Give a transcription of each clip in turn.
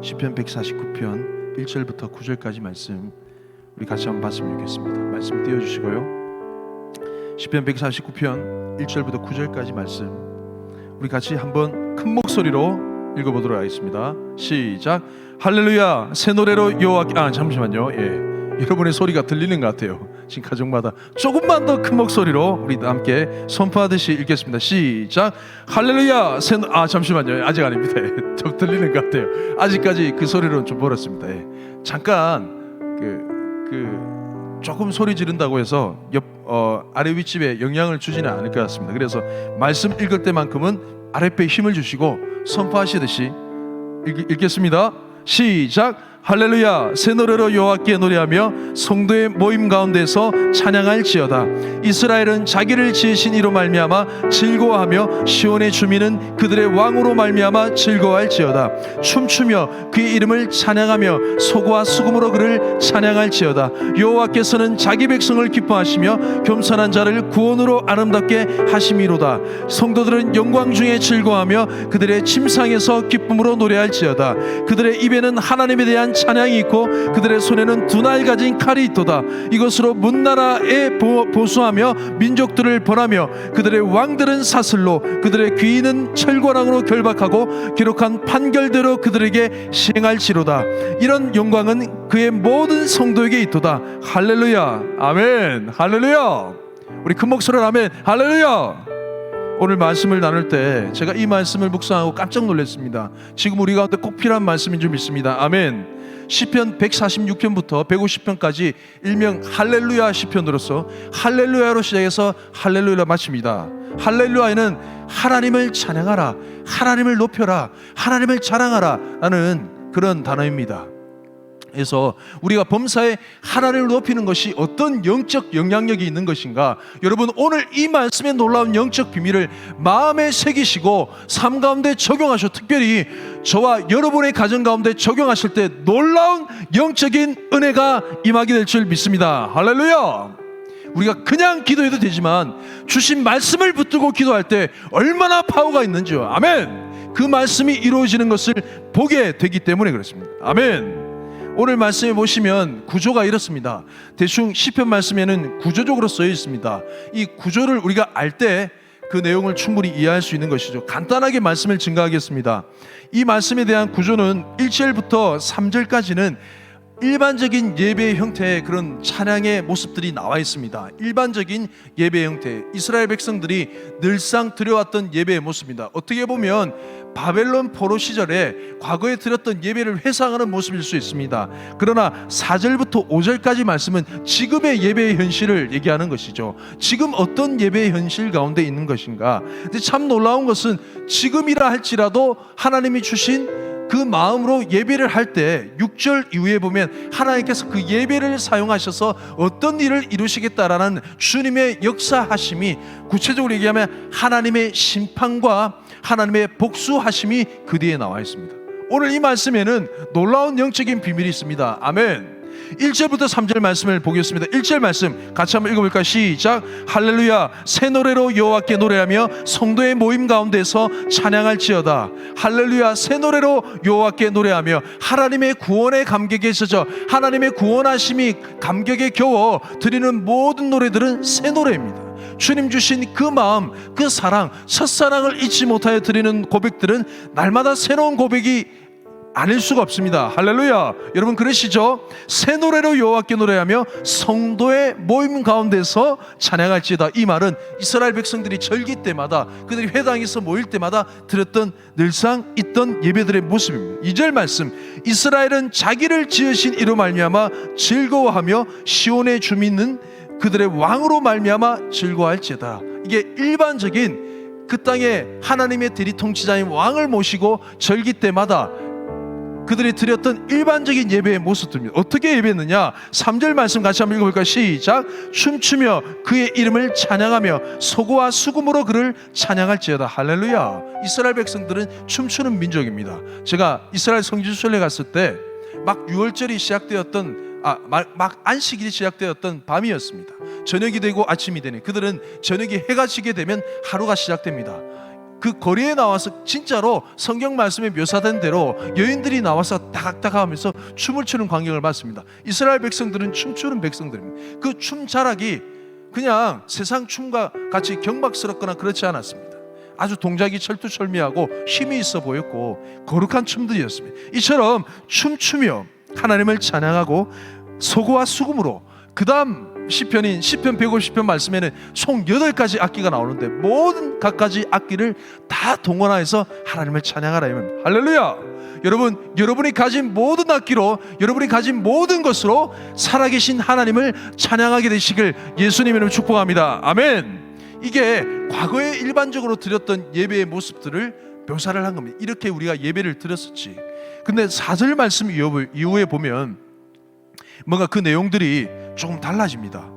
시편 149편 1절부터 9절까지 말씀 우리 같이 한번 봤으면 좋겠습니다. 말씀 띄워주시고요. 시편 149편 1절부터 9절까지 말씀 우리 같이 한번 큰 목소리로 읽어보도록 하겠습니다. 시작. 할렐루야. 새 노래로 여호와께 잠시만요. 여러분의 소리가 들리는 것 같아요. 지금 가정마다 조금만 더 큰 목소리로 우리 함께 선포하듯이 읽겠습니다. 시작. 할렐루야. 잠시만요. 아직 아닙니다. 좀 들리는 것 같아요. 아직까지 그 소리로는 좀 멀었습니다. 잠깐 조금 소리 지른다고 해서 아래 윗집에 영향을 주지는 않을 것 같습니다. 그래서 말씀 읽을 때만큼은 아랫배에 힘을 주시고 선포하시듯이 읽겠습니다. 시작. 할렐루야. 새 노래로 여호와께 노래하며 성도의 모임 가운데서 찬양할지어다. 이스라엘은 자기를 지으신 이로 말미암아 즐거워하며 시온의 주민은 그들의 왕으로 말미암아 즐거워할지어다. 춤추며 그의 이름을 찬양하며 소고와 수금으로 그를 찬양할지어다. 여호와께서는 자기 백성을 기뻐하시며 겸손한 자를 구원으로 아름답게 하심이로다. 성도들은 영광 중에 즐거워하며 그들의 침상에서 기쁨으로 노래할지어다. 그들의 입에는 하나님에 대한 찬양이 있고 그들의 손에는 두 날 가진 칼이 있도다. 이것으로 문나라에 보수하며 민족들을 벌하며 그들의 왕들은 사슬로 그들의 귀인은 철거랑으로 결박하고 기록한 판결대로 그들에게 시행할지로다. 이런 영광은 그의 모든 성도에게 있도다. 할렐루야. 아멘. 할렐루야. 우리 큰 목소리로 아멘. 할렐루야. 오늘 말씀을 나눌 때 제가 이 말씀을 묵상하고 깜짝 놀랐습니다. 지금 우리 가운데 꼭 필요한 말씀인 줄 믿습니다. 아멘. 시편 146편부터 150편까지 일명 할렐루야 시편으로서 할렐루야로 시작해서 할렐루야로 마칩니다. 할렐루야에는 하나님을 찬양하라, 하나님을 높여라, 하나님을 자랑하라 라는 그런 단어입니다. 그래서 우리가 범사에 하나님을 높이는 것이 어떤 영적 영향력이 있는 것인가, 여러분 오늘 이 말씀의 놀라운 영적 비밀을 마음에 새기시고 삶 가운데 적용하셔. 특별히 저와 여러분의 가정 가운데 적용하실 때 놀라운 영적인 은혜가 임하게 될 줄 믿습니다. 할렐루야. 우리가 그냥 기도해도 되지만 주신 말씀을 붙들고 기도할 때 얼마나 파워가 있는지요. 아멘. 그 말씀이 이루어지는 것을 보게 되기 때문에 그렇습니다. 아멘. 오늘 말씀에 보시면 구조가 이렇습니다. 대충 시편 말씀에는 구조적으로 쓰여 있습니다. 이 구조를 우리가 알 때 그 내용을 충분히 이해할 수 있는 것이죠. 간단하게 말씀을 증가하겠습니다. 이 말씀에 대한 구조는 1절부터 3절까지는 일반적인 예배의 형태의 그런 찬양의 모습들이 나와 있습니다. 일반적인 예배의 형태, 이스라엘 백성들이 늘상 드려왔던 예배의 모습입니다. 어떻게 보면 바벨론 포로 시절에 과거에 드렸던 예배를 회상하는 모습일 수 있습니다. 그러나 4절부터 5절까지 말씀은 지금의 예배의 현실을 얘기하는 것이죠. 지금 어떤 예배의 현실 가운데 있는 것인가. 근데 참 놀라운 것은 지금이라 할지라도 하나님이 주신 그 마음으로 예배를 할 때 6절 이후에 보면 하나님께서 그 예배를 사용하셔서 어떤 일을 이루시겠다라는 주님의 역사하심이, 구체적으로 얘기하면 하나님의 심판과 하나님의 복수하심이 그 뒤에 나와 있습니다. 오늘 이 말씀에는 놀라운 영적인 비밀이 있습니다. 아멘. 1절부터 3절 말씀을 보겠습니다. 1절 말씀 같이 한번 읽어볼까요? 시작. 할렐루야. 새 노래로 여호와께 노래하며 성도의 모임 가운데서 찬양할지어다. 할렐루야. 새 노래로 여호와께 노래하며 하나님의 구원의 감격에 있어서 하나님의 구원하심이 감격에 겨워 드리는 모든 노래들은 새 노래입니다. 주님 주신 그 마음, 그 사랑, 첫사랑을 잊지 못하여 드리는 고백들은 날마다 새로운 고백이 아닐 수가 없습니다. 할렐루야. 여러분 그러시죠? 새 노래로 여호와께 노래하며 성도의 모임 가운데서 찬양할지어다. 이 말은 이스라엘 백성들이 절기 때마다, 그들이 회당에서 모일 때마다 드렸던 늘상 있던 예배들의 모습입니다. 2절 말씀, 이스라엘은 자기를 지으신 이로 말미암아 즐거워하며 시온의 주민은 그들의 왕으로 말미암아 즐거워할지어다. 이게 일반적인 그 땅에 하나님의 대리통치자인 왕을 모시고 절기 때마다 그들이 드렸던 일반적인 예배의 모습들입니다. 어떻게 예배했느냐? 3절 말씀 같이 한번 읽어볼까요? 시작. 춤추며 그의 이름을 찬양하며 소고와 수금으로 그를 찬양할지어다. 할렐루야. 이스라엘 백성들은 춤추는 민족입니다. 제가 이스라엘 성지순례 갔을 때 막 6월절이 시작되었던 막 안식일이 시작되었던 밤이었습니다. 저녁이 되고 아침이 되네. 그들은 저녁이 해가 지게 되면 하루가 시작됩니다. 그 거리에 나와서 진짜로 성경 말씀에 묘사된 대로 여인들이 나와서 다각다각 하면서 춤을 추는 광경을 봤습니다. 이스라엘 백성들은 춤추는 백성들입니다. 그 춤 자락이 그냥 세상 춤과 같이 경박스럽거나 그렇지 않았습니다. 아주 동작이 철두철미하고 힘이 있어 보였고 거룩한 춤들이었습니다. 이처럼 춤추며 하나님을 찬양하고 소고와 수금으로, 그 다음 시편인 시편 150편 말씀에는 총 8가지 악기가 나오는데 모든 각가지 악기를 다 동원하여서 하나님을 찬양하라. 할렐루야. 여러분, 여러분이 가진 모든 악기로, 여러분이 가진 모든 것으로 살아계신 하나님을 찬양하게 되시길 예수님 이름으로 축복합니다. 아멘. 이게 과거에 일반적으로 드렸던 예배의 모습들을 묘사를 한 겁니다. 이렇게 우리가 예배를 드렸었지. 근데 4절 말씀 이후에 보면 뭔가 그 내용들이 조금 달라집니다.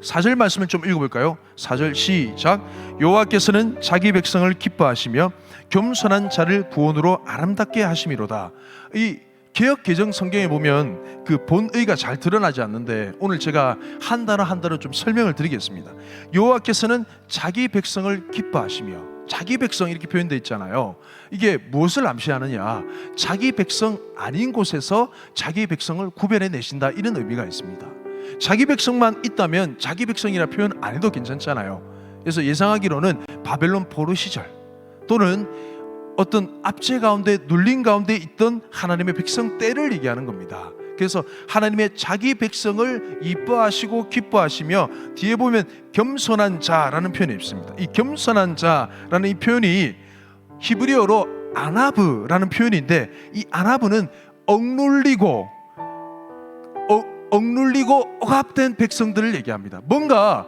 4절 말씀을 좀 읽어볼까요? 4절 시작. 여호와께서는 자기 백성을 기뻐하시며 겸손한 자를 구원으로 아름답게 하심이로다. 이 개역 개정 성경에 보면 그 본의가 잘 드러나지 않는데 오늘 제가 한 단어 한 단어 좀 설명을 드리겠습니다. 여호와께서는 자기 백성을 기뻐하시며, 자기 백성 이렇게 표현되어 있잖아요. 이게 무엇을 암시하느냐? 자기 백성 아닌 곳에서 자기 백성을 구별해 내신다, 이런 의미가 있습니다. 자기 백성만 있다면 자기 백성이라 표현 안 해도 괜찮잖아요. 그래서 예상하기로는 바벨론 포로 시절 또는 어떤 압제 가운데 눌린 가운데 있던 하나님의 백성 때를 얘기하는 겁니다. 그래서 하나님의 자기 백성을 이뻐하시고 기뻐하시며, 뒤에 보면 겸손한 자라는 표현이 있습니다. 이 겸손한 자라는 이 표현이 히브리어로 아나브라는 표현인데, 이 아나브는 억눌리고 억압된 백성들을 얘기합니다. 뭔가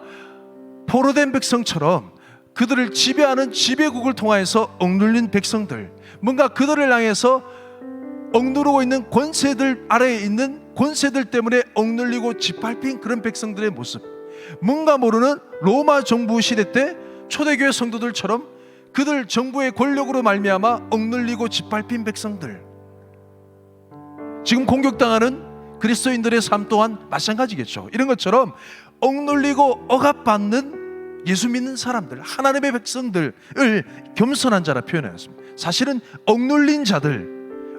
포로된 백성처럼 그들을 지배하는 지배국을 통하여서 억눌린 백성들, 뭔가 그들을 향해서 억누르고 있는 권세들 아래에 있는 권세들 때문에 억눌리고 짓밟힌 그런 백성들의 모습, 뭔가 모르는 로마 정부 시대 때 초대교회 성도들처럼 그들 정부의 권력으로 말미암아 억눌리고 짓밟힌 백성들, 지금 공격당하는 그리스도인들의 삶 또한 마찬가지겠죠. 이런 것처럼 억눌리고 억압받는 예수 믿는 사람들, 하나님의 백성들을 겸손한 자라 표현하였습니다. 사실은 억눌린 자들,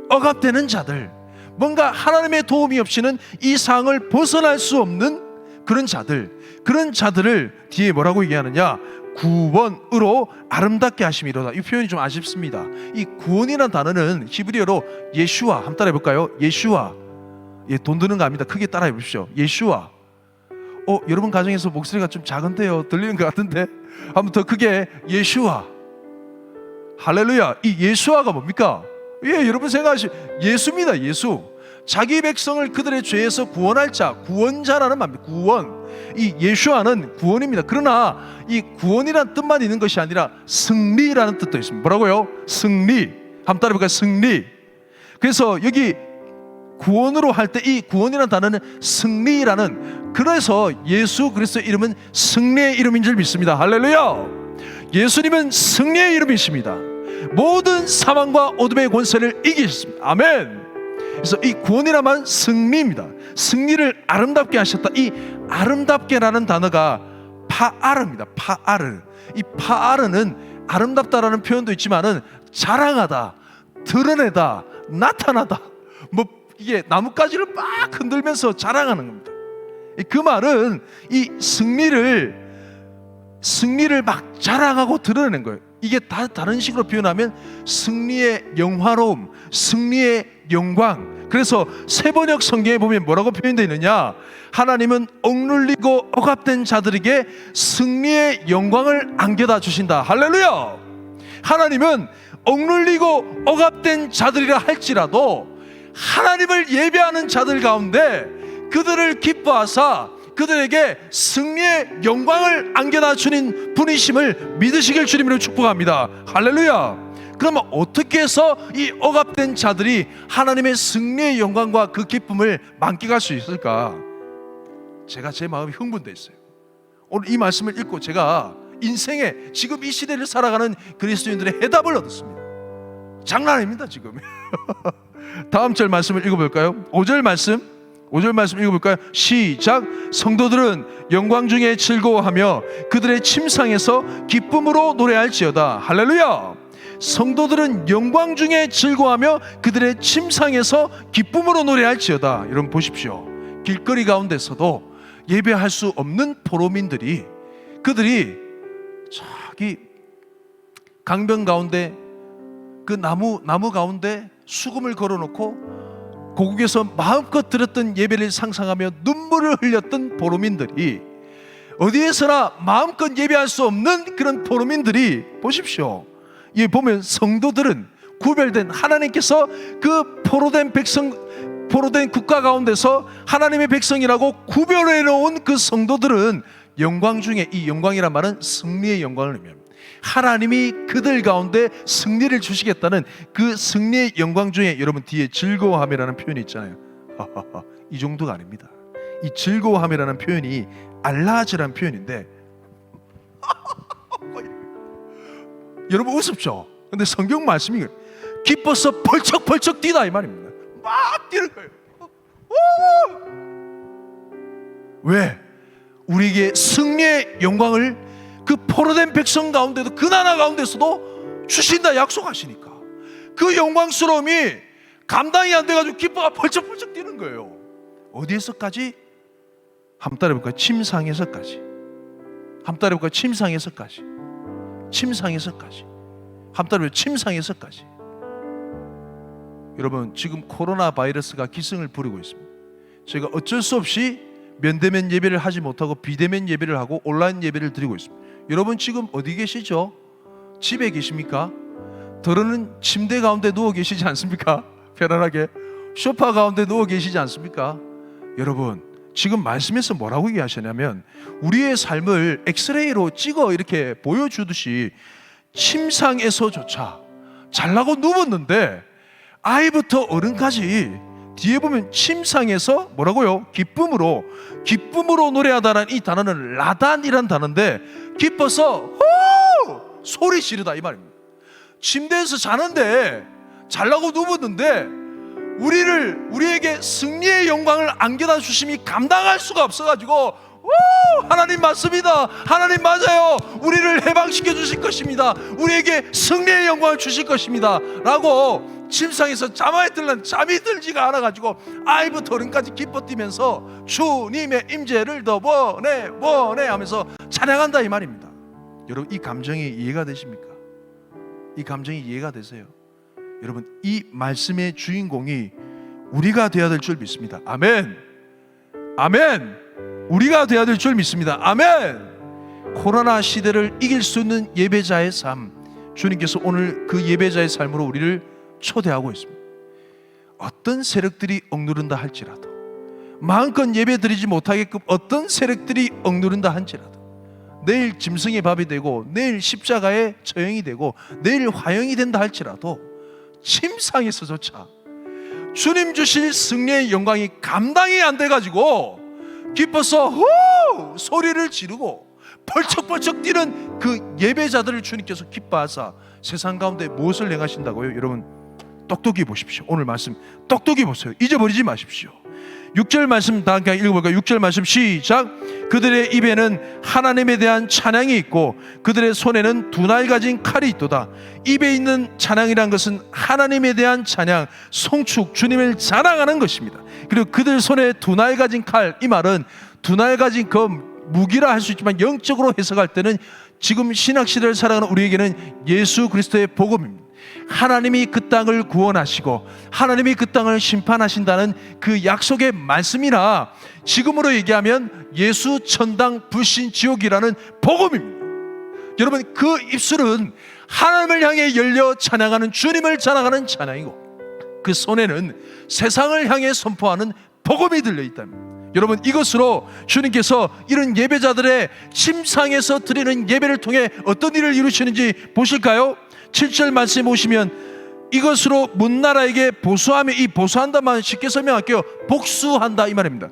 억압되는 자들, 뭔가 하나님의 도움이 없이는 이 상을 벗어날 수 없는 그런 자들, 그런 자들을 뒤에 뭐라고 얘기하느냐? 구원으로 아름답게 하심이로다. 이 표현이 좀 아쉽습니다. 이 구원이라는 단어는 히브리어로 예슈아, 한번 따라해 볼까요? 예슈아. 예, 돈 드는 거 아닙니다. 크게 따라해 보십시오. 예슈아. 여러분 가정에서 목소리가 좀 작은데요, 들리는 것 같은데 한번 더 크게. 예슈아. 할렐루야. 이 예수아가 뭡니까? 예, 여러분 생각하시, 예수입니다. 예수. 자기 백성을 그들의 죄에서 구원할 자, 구원자라는 말입니다. 구원. 이 예수아는 구원입니다. 그러나 이 구원이라는 뜻만 있는 것이 아니라 승리라는 뜻도 있습니다. 뭐라고요? 승리. 한번 따라해볼까요? 승리. 그래서 여기 구원으로 할 때 이 구원이라는 단어는 승리라는, 그래서 예수 그리스도 이름은 승리의 이름인 줄 믿습니다. 할렐루야. 예수님은 승리의 이름이십니다. 모든 사망과 어둠의 권세를 이기셨습니다. 아멘. 그래서 이 구원이란 말은 승리입니다. 승리를 아름답게 하셨다. 이 아름답게라는 단어가 파아르입니다. 파아르. 이 파아르는 아름답다라는 표현도 있지만은 자랑하다, 드러내다, 나타나다, 뭐 이게 나뭇가지를 막 흔들면서 자랑하는 겁니다. 그 말은 이 승리를 막 자랑하고 드러내는 거예요. 이게 다른 식으로 표현하면 승리의 영화로움, 승리의 영광. 그래서 세번역 성경에 보면 뭐라고 표현되어 있느냐? 하나님은 억눌리고 억압된 자들에게 승리의 영광을 안겨다 주신다. 할렐루야. 하나님은 억눌리고 억압된 자들이라 할지라도 하나님을 예배하는 자들 가운데 그들을 기뻐하사 그들에게 승리의 영광을 안겨다 주는 분이심을 믿으시길 주님으로 축복합니다. 할렐루야. 그러면 어떻게 해서 이 억압된 자들이 하나님의 승리의 영광과 그 기쁨을 만끽할 수 있을까? 제가 제 마음이 흥분되어 있어요. 오늘 이 말씀을 읽고 제가 인생에 지금 이 시대를 살아가는 그리스도인들의 해답을 얻었습니다. 장난 아닙니다 지금. 다음 절 말씀을 읽어볼까요? 5절 말씀 5절 말씀 읽어볼까요? 시작. 성도들은 영광 중에 즐거워하며 그들의 침상에서 기쁨으로 노래할지어다. 할렐루야. 성도들은 영광 중에 즐거워하며 그들의 침상에서 기쁨으로 노래할지어다. 여러분 보십시오. 길거리 가운데서도 예배할 수 없는 포로민들이, 그들이 저기 강변 가운데 그 나무 가운데 수금을 걸어놓고 고국에서 마음껏 드렸던 예배를 상상하며 눈물을 흘렸던 포로민들이, 어디에서나 마음껏 예배할 수 없는 그런 포로민들이, 보십시오. 이 보면 성도들은 구별된, 하나님께서 그 포로된 백성, 포로된 국가 가운데서 하나님의 백성이라고 구별해 놓은 그 성도들은 영광 중에, 이 영광이란 말은 승리의 영광을 의미합니다. 하나님이 그들 가운데 승리를 주시겠다는 그 승리의 영광 중에, 여러분 뒤에 즐거워함이라는 표현이 있잖아요. 이 정도가 아닙니다. 이 즐거워함이라는 표현이 알라즈라는 표현인데 여러분 우습죠? 근데 성경 말씀이 기뻐서 벌쩍벌쩍 뛰다 이 말입니다. 막 뛰는 거예요. 왜? 우리에게 승리의 영광을 그 포로된 백성 가운데도, 그 나라 가운데서도 주신다 약속하시니까 그 영광스러움이 감당이 안 돼가지고 기뻐가 벌쩍벌쩍 뛰는 거예요. 어디에서까지? 한번 따라해볼까요? 침상에서까지. 한번 따라해볼까요? 침상에서까지. 침상에서까지. 한번 따라해볼까요? 침상에서까지. 여러분 지금 코로나 바이러스가 기승을 부리고 있습니다. 저희가 어쩔 수 없이 면대면 예배를 하지 못하고 비대면 예배를 하고 온라인 예배를 드리고 있습니다. 여러분 지금 어디 계시죠? 집에 계십니까? 더러는 침대 가운데 누워 계시지 않습니까? 편안하게 소파 가운데 누워 계시지 않습니까? 여러분 지금 말씀에서 뭐라고 얘기하시냐면, 우리의 삶을 엑스레이로 찍어 이렇게 보여주듯이 침상에서조차 잘나고 누웠는데 아이부터 어른까지 뒤에 보면 침상에서 뭐라고요? 기쁨으로 노래하다라는 이 단어는 라단이란 단어인데, 기뻐서 호! 소리 지르다 이 말입니다. 침대에서 자는데 잘나고 누웠는데 우리에게 승리의 영광을 안겨다 주심이 감당할 수가 없어가지고 하나님 맞습니다, 하나님 맞아요, 우리를 해방시켜 주실 것입니다, 우리에게 승리의 영광을 주실 것입니다 라고 침상에서 잠이 들지가 않아가지고 아이부터 어른까지 기뻐 뛰면서 주님의 임재를 더 보내 하면서 찬양한다 이 말입니다. 여러분 이 감정이 이해가 되십니까? 이 감정이 이해가 되세요? 여러분 이 말씀의 주인공이 우리가 되어야 될 줄 믿습니다. 아멘. 아멘. 우리가 되어야 될 줄 믿습니다. 아멘. 코로나 시대를 이길 수 있는 예배자의 삶, 주님께서 오늘 그 예배자의 삶으로 우리를 초대하고 있습니다. 어떤 세력들이 억누른다 할지라도, 마음껏 예배 드리지 못하게끔 어떤 세력들이 억누른다 할지라도, 내일 짐승의 밥이 되고 내일 십자가의 처형이 되고 내일 화형이 된다 할지라도 침상에서조차 주님 주실 승리의 영광이 감당이 안 돼가지고 기뻐서 후! 소리를 지르고 벌쩍벌쩍 뛰는 그 예배자들을 주님께서 기뻐하사 세상 가운데 무엇을 행하신다고요? 여러분 똑똑히 보십시오. 오늘 말씀 똑똑히 보세요. 잊어버리지 마십시오. 6절 말씀 다 함께 읽어볼까요? 6절 말씀 시작. 그들의 입에는 하나님에 대한 찬양이 있고 그들의 손에는 두 날 가진 칼이 있도다. 입에 있는 찬양이란 것은 하나님에 대한 찬양, 송축, 주님을 자랑하는 것입니다. 그리고 그들 손에 두 날 가진 칼, 이 말은 두 날 가진 검, 무기라 할 수 있지만 영적으로 해석할 때는 지금 신학시대를 살아가는 우리에게는 예수 그리스도의 복음입니다. 하나님이 그 땅을 구원하시고 하나님이 그 땅을 심판하신다는 그 약속의 말씀이나 지금으로 얘기하면 예수 천당 불신 지옥이라는 복음입니다. 여러분 그 입술은 하나님을 향해 열려 찬양하는, 주님을 자랑하는 찬양이고 그 손에는 세상을 향해 선포하는 복음이 들려있답니다. 여러분 이것으로 주님께서 이런 예배자들의 침상에서 드리는 예배를 통해 어떤 일을 이루시는지 보실까요? 7절 말씀에 보시면 이것으로 문나라에게 보수하며, 이 보수한다 말 쉽게 설명할게요. 복수한다 이 말입니다.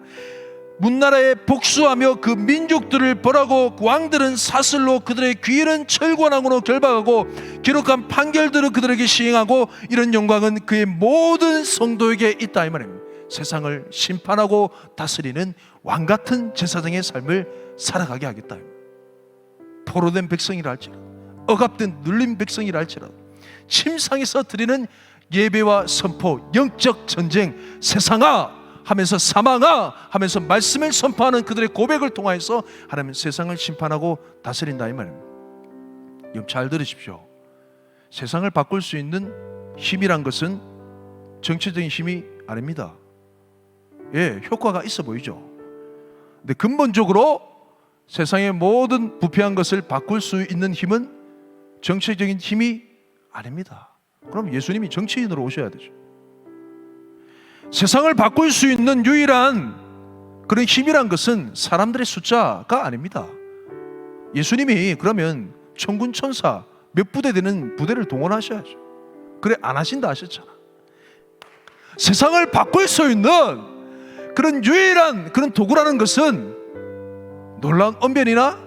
문나라에 복수하며 그 민족들을 벌하고 왕들은 사슬로 그들의 귀일은 철관왕으로 결박하고 기록한 판결들을 그들에게 시행하고 이런 영광은 그의 모든 성도에게 있다 이 말입니다. 세상을 심판하고 다스리는 왕같은 제사장의 삶을 살아가게 하겠다. 포로된 백성이라 할지라도, 억압된 눌린 백성이라 할지라도, 침상에서 드리는 예배와 선포, 영적 전쟁, 세상아 하면서 사망아 하면서 말씀을 선포하는 그들의 고백을 통하여서 하나님은 세상을 심판하고 다스린다 이 말입니다. 여러분 잘 들으십시오. 세상을 바꿀 수 있는 힘이란 것은 정치적인 힘이 아닙니다. 예, 효과가 있어 보이죠. 근데 근본적으로 세상의 모든 부패한 것을 바꿀 수 있는 힘은 정치적인 힘이 아닙니다. 그럼 예수님이 정치인으로 오셔야 되죠. 세상을 바꿀 수 있는 유일한 그런 힘이란 것은 사람들의 숫자가 아닙니다. 예수님이 그러면 천군 천사 몇 부대 되는 부대를 동원하셔야죠. 그래 안 하신다 하셨잖아. 세상을 바꿀 수 있는 그런 유일한 그런 도구라는 것은 놀라운 언변이나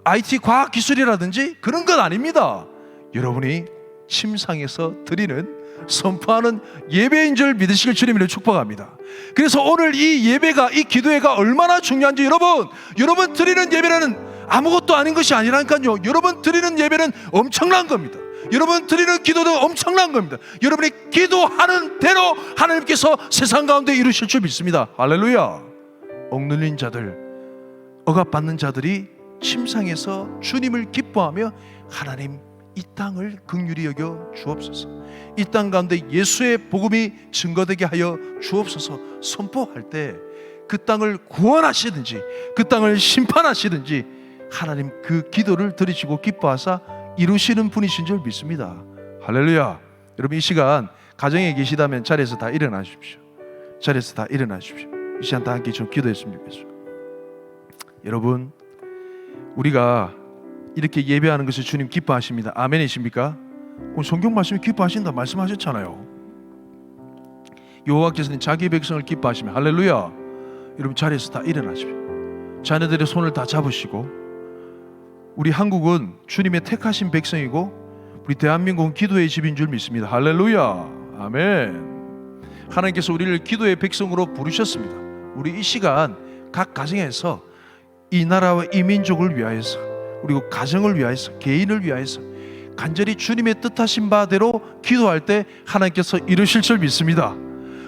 IT 과학 기술이라든지 그런 건 아닙니다. 여러분이 침상에서 드리는 선포하는 예배인 줄 믿으시길 주님으로 축복합니다. 그래서 오늘 이 예배가, 이 기도회가 얼마나 중요한지 여러분 드리는 예배는 아무것도 아닌 것이 아니라니까요. 여러분 드리는 예배는 엄청난 겁니다. 여러분 드리는 기도도 엄청난 겁니다. 여러분이 기도하는 대로 하나님께서 세상 가운데 이루실 줄 믿습니다. 할렐루야. 억눌린 자들, 억압받는 자들이 침상에서 주님을 기뻐하며 하나님 이 땅을 긍휼히 여겨 주옵소서, 이 땅 가운데 예수의 복음이 증거되게 하여 주옵소서 선포할 때 그 땅을 구원하시든지 그 땅을 심판하시든지 하나님 그 기도를 들으시고 기뻐하사 이루시는 분이신 줄 믿습니다. 할렐루야. 여러분 이 시간 가정에 계시다면 자리에서 다 일어나 주십시오. 자리에서 다 일어나 주십시오. 이 시간 다 함께 좀 기도했으면 좋겠습니다. 여러분 우리가 이렇게 예배하는 것을 주님 기뻐하십니다. 아멘이십니까? 오늘 성경 말씀이 기뻐하신다 말씀하셨잖아요. 여호와께서는 자기 백성을 기뻐하시며 할렐루야. 여러분 자리에서 다 일어나십시오. 자녀들의 손을 다 잡으시고, 우리 한국은 주님의 택하신 백성이고 우리 대한민국은 기도의 집인 줄 믿습니다. 할렐루야. 아멘. 하나님께서 우리를 기도의 백성으로 부르셨습니다. 우리 이 시간 각 가정에서 이 나라와 이 민족을 위하여서, 그리고 가정을 위하여서, 개인을 위하여서 간절히 주님의 뜻하신 바대로 기도할 때 하나님께서 이루실 줄 믿습니다.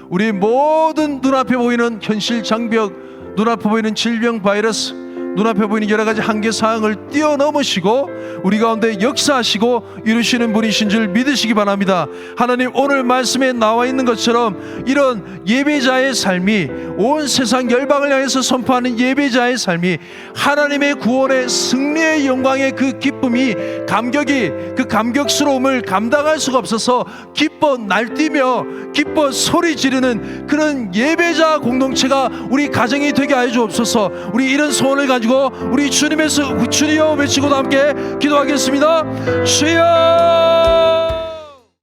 우리 모든 눈앞에 보이는 현실 장벽, 눈앞에 보이는 질병 바이러스, 눈앞에 보이는 여러 가지 한계 사항을 뛰어넘으시고 우리 가운데 역사하시고 이루시는 분이신 줄 믿으시기 바랍니다. 하나님 오늘 말씀에 나와 있는 것처럼 이런 예배자의 삶이, 온 세상 열방을 향해서 선포하는 예배자의 삶이 하나님의 구원의 승리의 영광의 그 기쁨이, 감격이, 그 감격스러움을 감당할 수가 없어서 기뻐 날뛰며 기뻐 소리 지르는 그런 예배자 공동체가 우리 가정이 되게 하여 주옵소서. 우리 이런 소원을 가지고 우리 주님의 주여 외치고도 함께 기도하겠습니다. 주여